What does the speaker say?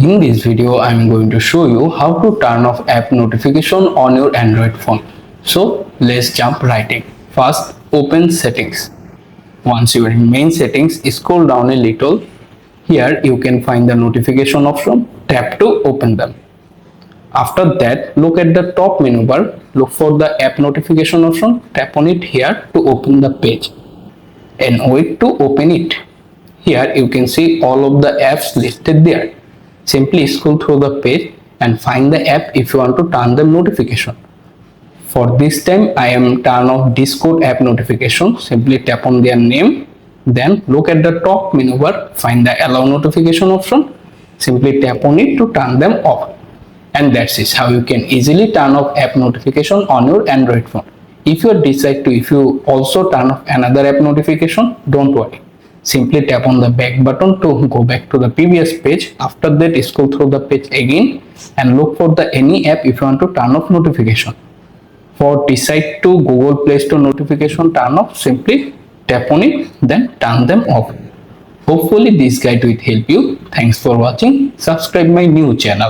In this video, I am going to show you how to turn off app notification on your Android phone. So let's jump right in. First, open settings. Once you are in main settings, scroll down a little. Here you can find the notification option. Tap to open them. After that, look at the top menu bar. Look for the app notification option. Tap on it here to open the page and wait to open it. Here you can see all of the apps listed there. Simply scroll through the page and find the app if you want to turn the notification. For this time, I am turn off Discord app notification. Simply tap on their name. Then look at the top menu bar. Find the allow notification option. Simply tap on it to turn them off. And that's it, how you can easily turn off app notification on your Android phone. If you also turn off another app notification, don't worry. Simply tap on the back button to go back to the previous page. After that, scroll through the page again and look for any app if you want to turn off notification. For decide to Google Play Store notification turn off, simply tap on it, then turn them off. Hopefully this guide will help you. Thanks for watching. Subscribe my new channel.